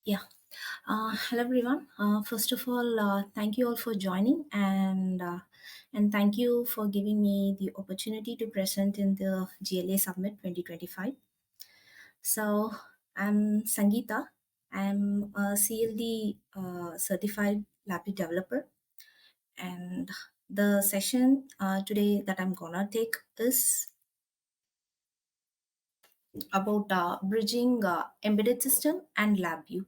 Yeah. Hello everyone. First of all, thank you all for joining and thank you for giving me the opportunity to present in the GLA Summit 2025. So I'm Sangeetha. I'm a CLD certified LabVIEW developer, and the session today that I'm gonna take is about bridging embedded system and LabVIEW,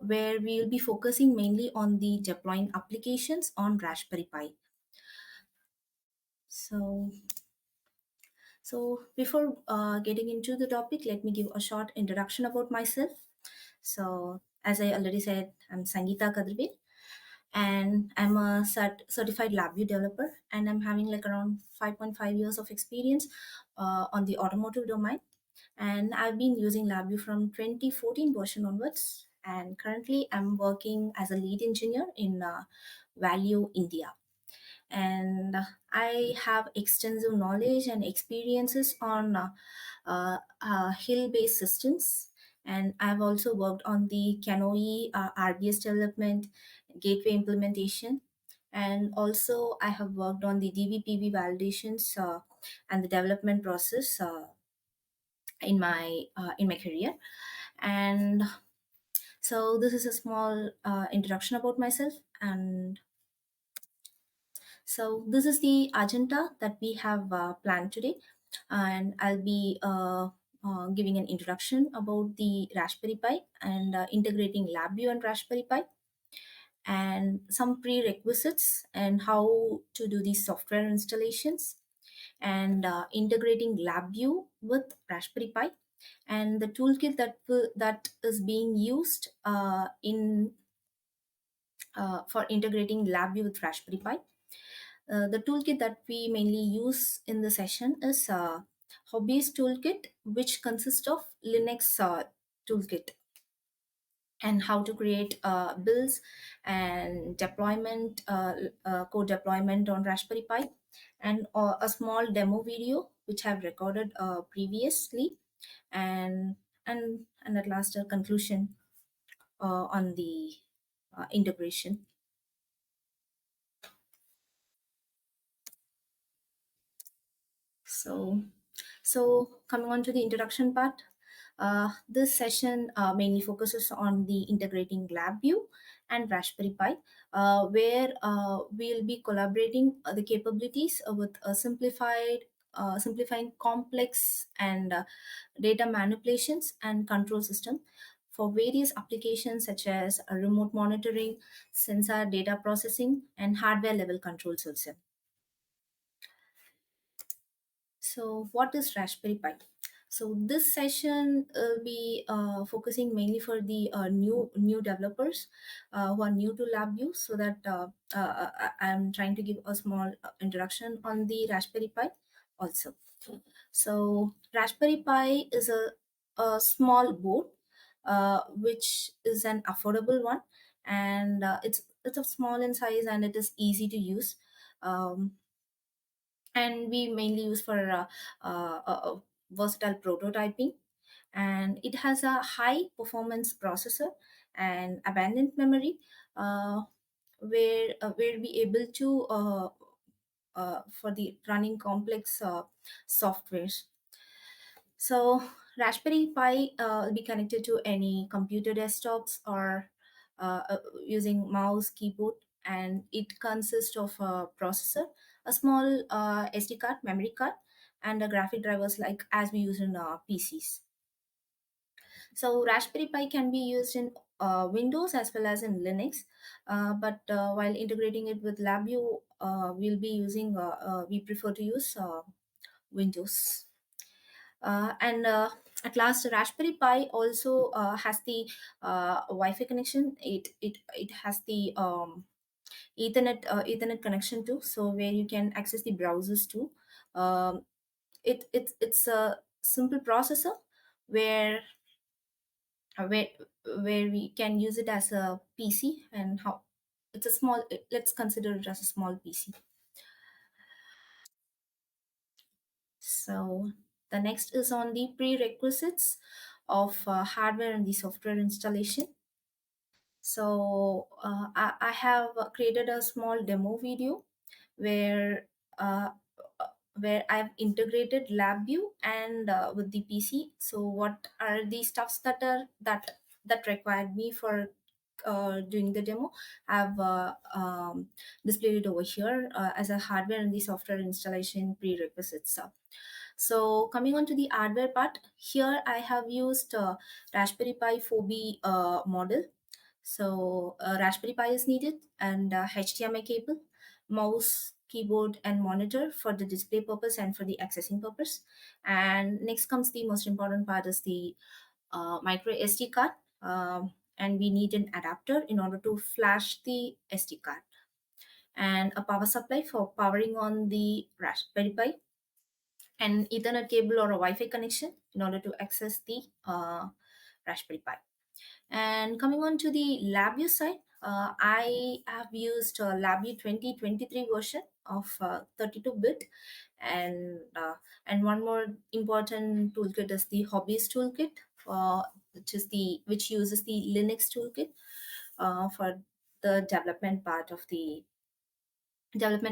where we will be focusing mainly on the deploying applications on Raspberry Pi. So, so before getting into the topic, let me give a short introduction about myself. So, as I already said, I'm Sangeetha Kadir, and I'm a certified LabVIEW developer, and I'm having like around 5.5 years of experience on the automotive domain. And I've been using LabVIEW from 2014 version onwards. And currently, I'm working as a lead engineer in Value India. And I have extensive knowledge and experiences on hill-based systems. And I've also worked on the Canoe RBS development, gateway implementation, and also I have worked on the DVPV validations and the development process in my career. And so this is a small introduction about myself. And so this is the agenda that we have planned today, and I'll be giving an introduction about the Raspberry Pi and integrating LabVIEW and Raspberry Pi, and some prerequisites and how to do these software installations, and integrating LabVIEW with Raspberry Pi, and the toolkit that is being used in for integrating LabVIEW with Raspberry Pi. The toolkit that we mainly use in the session is Hobbyist toolkit, which consists of Linux toolkit, and how to create builds and deployment, code deployment on Raspberry Pi, and a small demo video which I've recorded previously, and and at last a conclusion on the integration. So, so coming on to the introduction part, this session mainly focuses on the integrating LabVIEW and Raspberry Pi, where we'll be collaborating the capabilities with a simplifying complex and data manipulations and control system for various applications such as remote monitoring, sensor data processing, and hardware level control system. So, what is Raspberry Pi? So, this session will be focusing mainly for the new developers who are new to LabVIEW. So that I'm trying to give a small introduction on the Raspberry Pi also. So, Raspberry Pi is a small board, which is an affordable one, and it's a small in size and it is easy to use. Um, and we mainly use for versatile prototyping, and it has a high performance processor and abundant memory, uh, where we able to for the running complex softwares. So Raspberry Pi will be connected to any computer desktops or using mouse, keyboard, and it consists of a processor, a small SD card, memory card, and a graphic drivers like as we use in PCs. So Raspberry Pi can be used in Windows as well as in Linux, but while integrating it with LabVIEW, we prefer to use Windows. And at last, Raspberry Pi also has the Wi-Fi connection. It has the Ethernet connection too, so where you can access the browsers too. Um, it's a simple processor where where where we can use it as a PC, and how it's a small, let's consider it as a small PC. So the next is on the prerequisites of hardware and the software installation. So I have created a small demo video where uh, where I've integrated LabVIEW and with the PC. So what are the stuffs that required me for doing the demo? I've displayed it over here as a hardware and the software installation prerequisites. So coming on to the hardware part, here I have used Raspberry Pi 4B model. So Raspberry Pi is needed, and HDMI cable, mouse, keyboard, and monitor for the display purpose and for the accessing purpose. And next comes the most important part is the micro SD card. And we need an adapter in order to flash the SD card, and a power supply for powering on the Raspberry Pi, an Ethernet cable or a Wi-Fi connection in order to access the Raspberry Pi. And coming on to the LabVIEW side, I have used LabVIEW 2023 version of 32-bit, and one more important toolkit is the Hobbyist toolkit, which uses the Linux toolkit for the development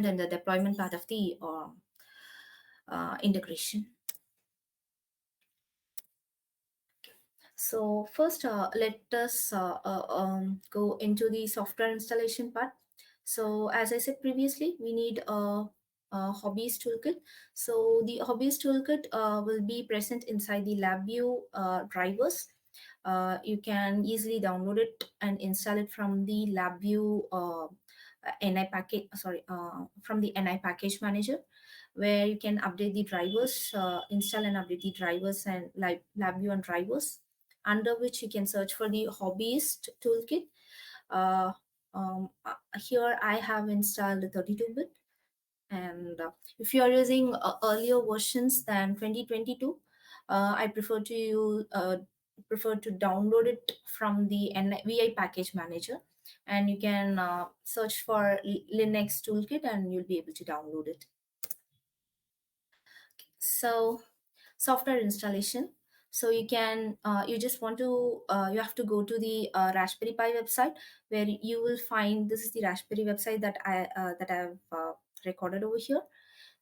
and the deployment part of the integration. So first, let us go into the software installation part. So as I said previously, we need a Hobbyist toolkit. So the Hobbyist toolkit will be present inside the LabVIEW drivers. You can easily download it and install it from the LabVIEW NI package. From the NI package manager, where you can update the drivers, install and update the drivers and LabVIEW and drivers, under which you can search for the Hobbyist toolkit. Uh, Here I have installed 32-bit, and if you are using earlier versions than 2022, I prefer to download it from the NVI package manager, and you can search for Linux toolkit and you'll be able to download it. So software installation. So you can you just want to you have to go to the Raspberry Pi website, where you will find, this is the Raspberry website that I've recorded over here.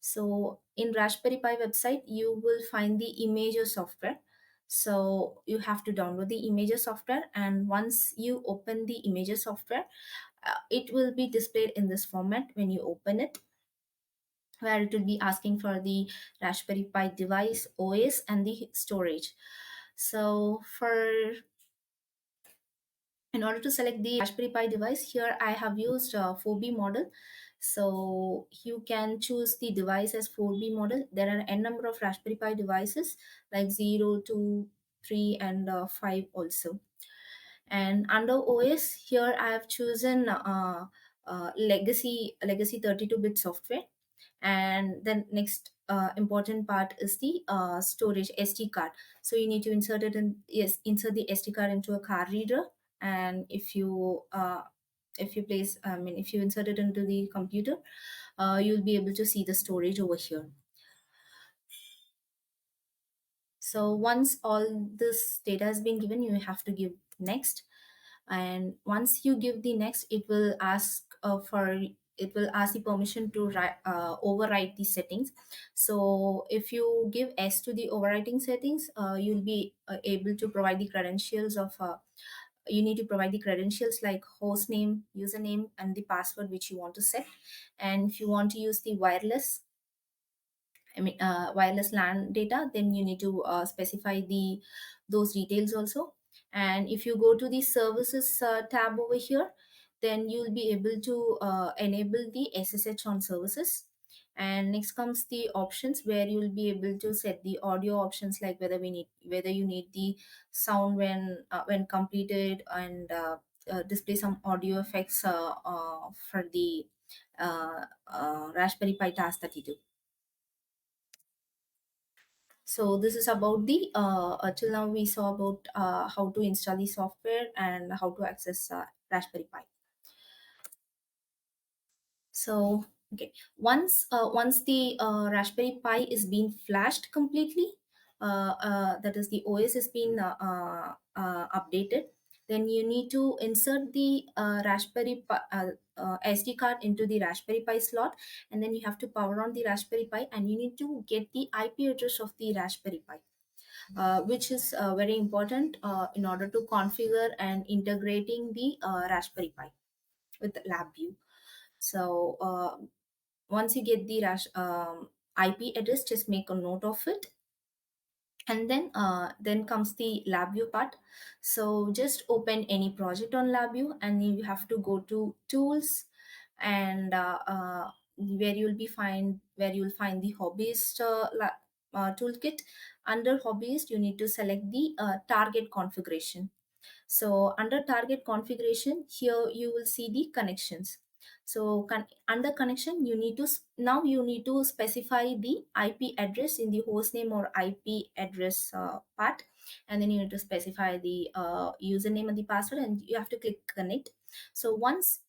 So in Raspberry Pi website, you will find the imager software. So you have to download the imager software, and once you open the imager software, it will be displayed in this format when you open it, where it will be asking for the Raspberry Pi device, OS, and the storage. So in order to select the Raspberry Pi device, here I have used 4B model. So you can choose the device as 4B model. There are n number of Raspberry Pi devices, like 0, 2, 3, and 5 also. And under OS, here I have chosen legacy 32-bit software. And then next important part is the storage SD card. So you need to insert the SD card into a card reader, and if you place, I mean, if you insert it into the computer, you'll be able to see the storage over here. So once all this data has been given, you have to give next. And once you give the next, it will ask the permission to overwrite the settings. So if you give S to the overwriting settings, you'll be able to provide the credentials of you need to provide the credentials like host name, username, and the password which you want to set. And if you want to use the wireless LAN data, then you need to specify those details also. And if you go to the services tab over here, then you'll be able to enable the SSH on services. And next comes the options, where you'll be able to set the audio options, like whether you need the sound when completed, and display some audio effects for the Raspberry Pi task that you do. So this is about the till now we saw about how to install the software and how to access Raspberry Pi. So okay, once the Raspberry Pi is being flashed completely, that is the OS has been updated, then you need to insert the Raspberry Pi SD card into the Raspberry Pi slot, and then you have to power on the Raspberry Pi, and you need to get the IP address of the Raspberry Pi, which is very important in order to configure and integrating the Raspberry Pi with LabVIEW. So once you get the IP address, just make a note of it, and then comes the LabVIEW part. So just open any project on LabVIEW, and you have to go to Tools, and where you'll find the Hobbyist toolkit. Under Hobbyist, you need to select the target configuration. So under target configuration, here you will see the connections. So under connection, you need to now you need to specify the IP address in the host name or IP address part, and then you need to specify the username and the password, and you have to click connect. So once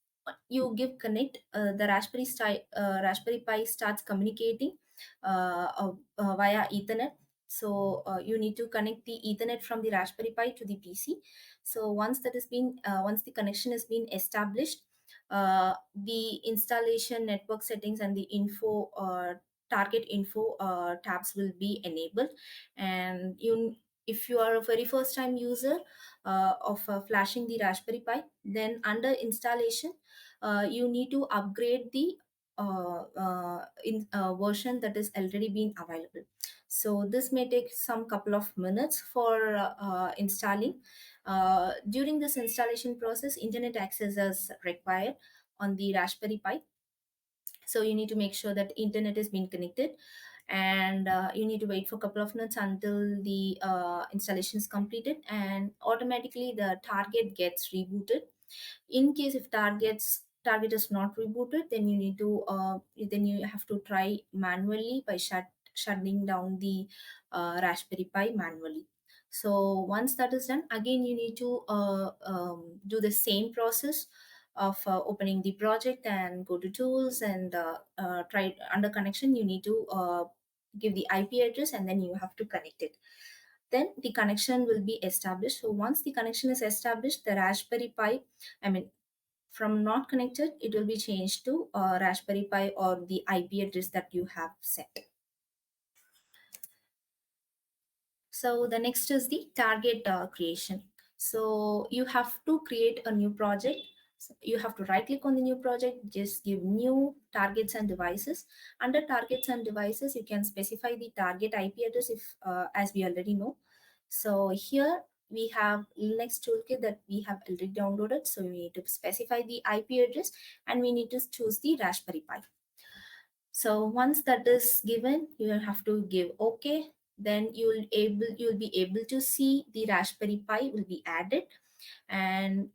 you give connect, the Raspberry Pi starts communicating via Ethernet. So you need to connect the Ethernet from the Raspberry Pi to the PC. So once the connection has been established, the installation, network settings, and the info target info tabs will be enabled. And if you are a very first time user of flashing the Raspberry Pi, then under installation, you need to upgrade the version that is already been available. So this may take some couple of minutes for installing. During this installation process, internet access is required on the Raspberry Pi. So you need to make sure that internet is being connected, and you need to wait for a couple of minutes until the installation is completed, and automatically the target gets rebooted. In case if target is not rebooted, then then you have to try manually by shutting down the Raspberry Pi manually. So once that is done, again you need to do the same process of opening the project and go to Tools, and try under connection. You need to give the IP address, and then you have to connect it. Then the connection will be established. So once the connection is established, the Raspberry Pi, I mean, from not connected, it will be changed to Raspberry Pi or the IP address that you have set. So the next is the target creation. So you have to create a new project. So you have to right click on the new project, just give new targets and devices. Under targets and devices, you can specify the target IP address if as we already know. So here we have Linux toolkit that we have already downloaded. So we need to specify the IP address, and we need to choose the Raspberry Pi. So once that is given, you will have to give OK. Then you'll be able to see the Raspberry Pi will be added. and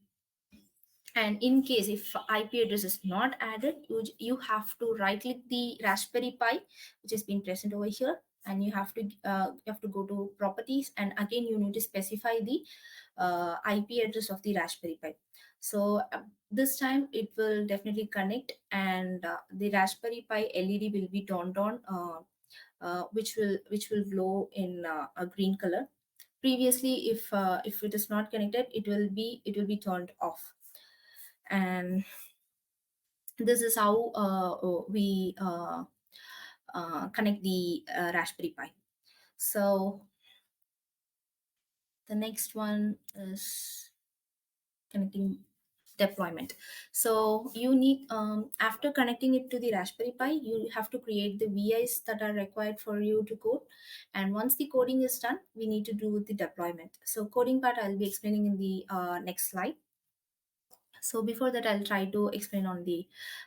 and in case if IP address is not added, you have to right click the Raspberry Pi, which has been present over here, and you have to go to properties, and again you need to specify the IP address of the Raspberry Pi. So this time it will definitely connect, and the Raspberry Pi LED will be turned on, which will glow in a green color. Previously, if it is not connected, it will be turned off. And this is how we connect the Raspberry Pi. So the next one is connecting deployment. So you need, after connecting it to the Raspberry Pi, you have to create the VIs that are required for you to code. And once the coding is done, we need to do the deployment. So coding part I'll be explaining in the next slide. So before that, I'll try to explain on the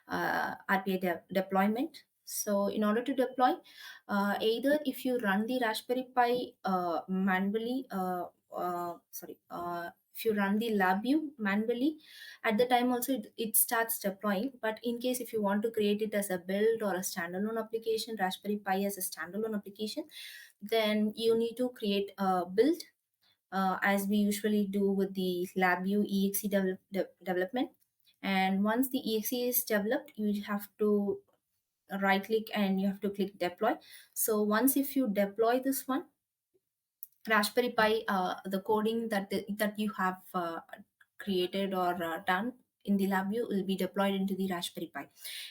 RPA deployment. So in order to deploy, either if you run the Raspberry Pi manually, if you run the LabVIEW manually, at the time also it starts deploying. But in case if you want to create it as a build or a standalone application, Raspberry Pi as a standalone application, then you need to create a build, as we usually do with the LabVIEW exe development. And once the exe is developed, you have to right click and you have to click deploy. So once if you deploy this one, Raspberry Pi, the coding that you have created or done in the LabVIEW will be deployed into the Raspberry Pi.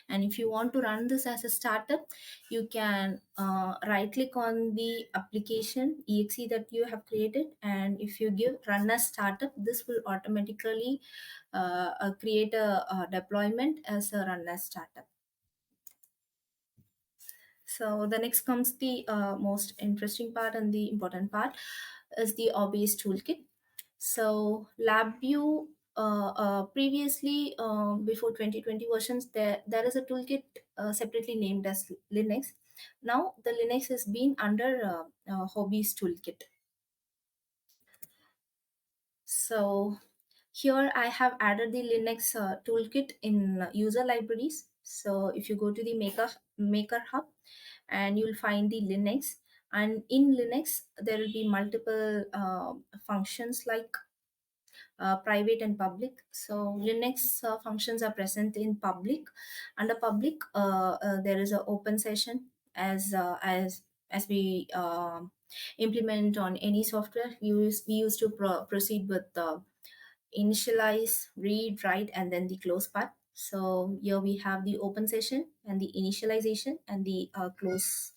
And if you want to run this as a startup, you can right click on the application exe that you have created, and if you give run as startup, this will automatically create a deployment as a run as startup. So the next comes the most interesting part and the important part is the obvious toolkit. So LabVIEW previously before 2020 versions, there is a toolkit separately named as Linux. Now the Linux has been under hobbies toolkit. So here I have added the Linux toolkit in user libraries. So if you go to the Maker Hub, and you'll find the Linux, and in Linux there will be multiple functions like private and public. So Linux functions are present in public. Under public, there is an open session as we implement on any software. We used to proceed with the initialize, read, write, and then the close part. So here we have the open session and the initialization and the close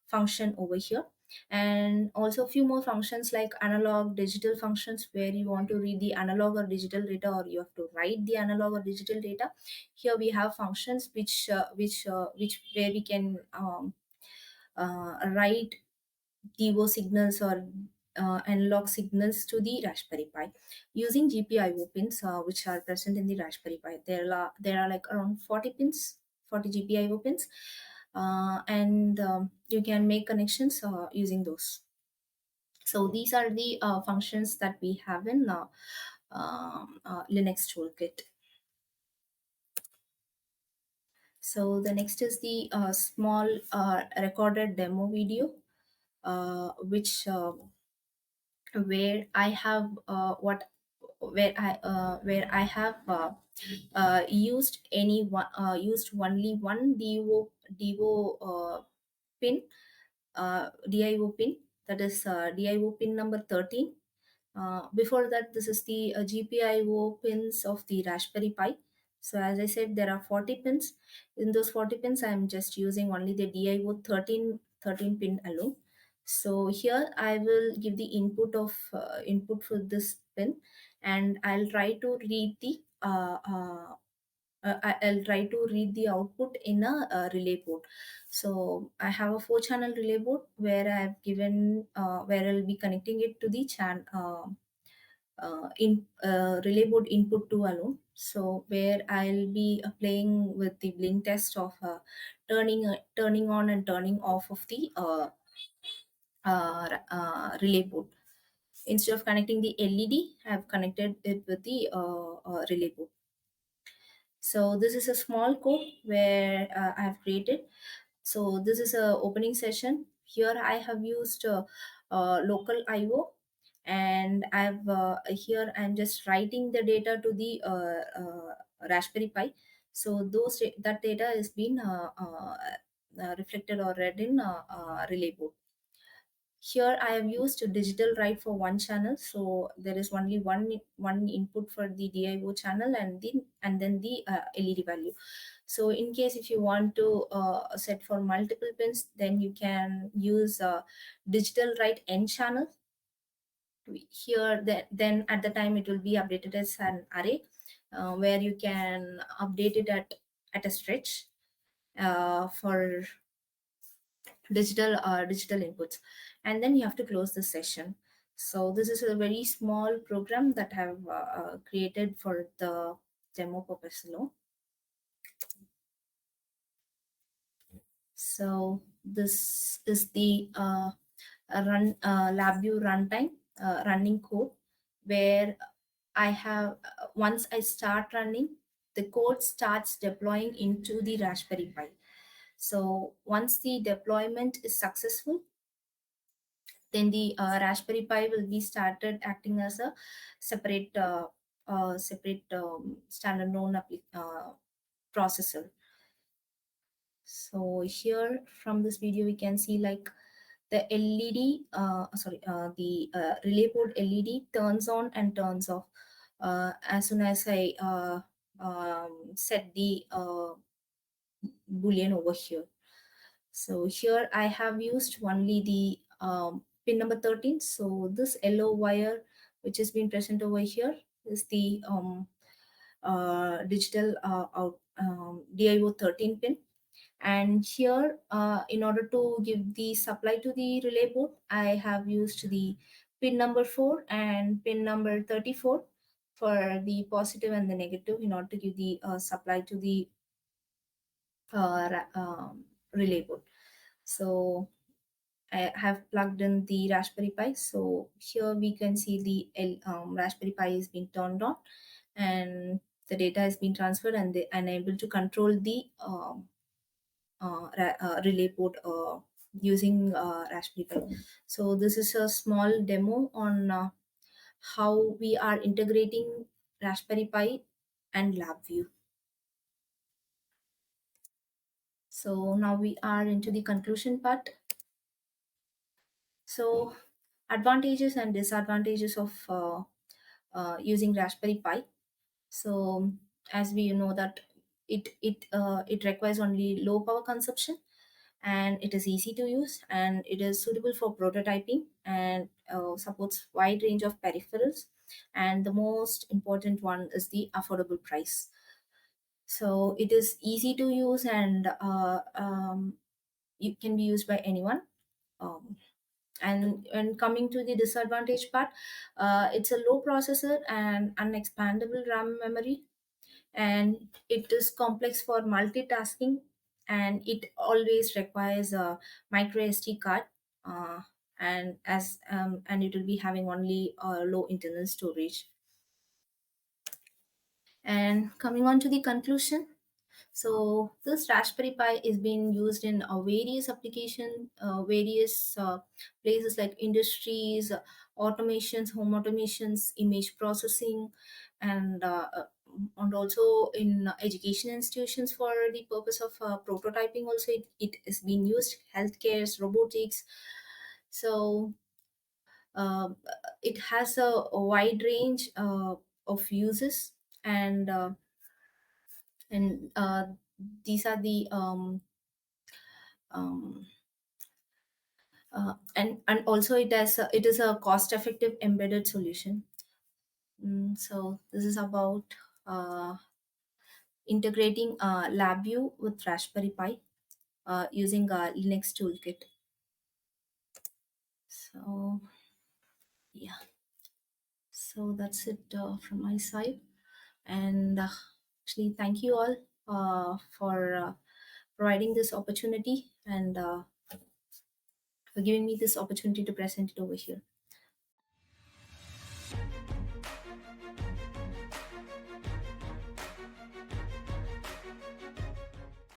function over here. And also a few more functions like analog, digital functions where you want to read the analog or digital data, or you have to write the analog or digital data. Here we have functions which where we can write DO signals or analog signals to the Raspberry Pi using GPIO pins, which are present in the Raspberry Pi. There are like around 40 pins, 40 GPIO pins, and you can make connections using those. So these are the functions that we have in Linux toolkit. So the next is the small recorded demo video, which where I have where I have used only one pin, DIO pin, that is DIO pin number 13. Before that, this is the GPIO pins of the Raspberry Pi. So as I said, there are 40 pins. In those 40 pins, I'm just using only the DIO 13 pin alone. So here I will give the input for this pin, and I'll try to read the I'll try to read the output in a, relay board. So I have a 4-channel relay board where I've given where I'll be connecting it to the relay board input 2 alone. So where I'll be playing with the blink test of turning on and turning off of the relay board. Instead of connecting the LED, I've connected it with the relay board. So this is a small code where I have created. So this is a opening session. Here I have used local IO, and I've here I'm just writing the data to the Raspberry Pi. So that data is being reflected or read in relay board. Here I have used a digital write for one channel, so there is only one input for the DIO channel, and then the LED value. So in case if you want to set for multiple pins, then you can use digital write n channel. Here then at the time it will be updated as an array, where you can update it at a stretch for digital inputs, and then you have to close the session. So this is a very small program that I have created for the demo purpose alone. So this is the LabVIEW runtime running code, where I have once I start running, the code starts deploying into the Raspberry Pi. So once the deployment is successful, then the Raspberry Pi will be started acting as a separate a separate standalone processor. So here from this video we can see like the LED, the relay board LED turns on and turns off as soon as I set the boolean over here. So here I have used only the pin number 13. So this yellow wire which has been present over here is the digital DIO 13 pin. And here in order to give the supply to the relay board, I have used the pin number 4 and pin number 34 for the positive and the negative in order to give the supply to the relay board. So I have plugged in the Raspberry Pi. So here we can see the Raspberry Pi is being turned on and the data has been transferred, and I'm able to control the relay port using Raspberry Pi. So this is a small demo on how we are integrating Raspberry Pi and LabVIEW. So now we are into the conclusion part. So advantages and disadvantages of using Raspberry Pi. So as we know that it requires only low power consumption, and it is easy to use, and it is suitable for prototyping, and supports wide range of peripherals, and the most important one is the affordable price. So it is easy to use, and it can be used by anyone. And coming to the disadvantage part, it's a low processor and unexpandable RAM memory, and it is complex for multitasking, and it always requires a micro SD card, uh, and it will be having only low internal storage. And coming on to the conclusion, so this Raspberry Pi is being used in various application, various places like industries, automations, home automations, image processing, and and also in education institutions for the purpose of prototyping. Also, it is being used healthcare, robotics. So uh, it has a wide range of uses, and and these are the um, and also it is a cost effective embedded solution. So this is about uh, integrating LabVIEW with Raspberry Pi using a Linux toolkit. So yeah, so that's it from my side. And actually, thank you all for providing this opportunity, and for giving me this opportunity to present it over here.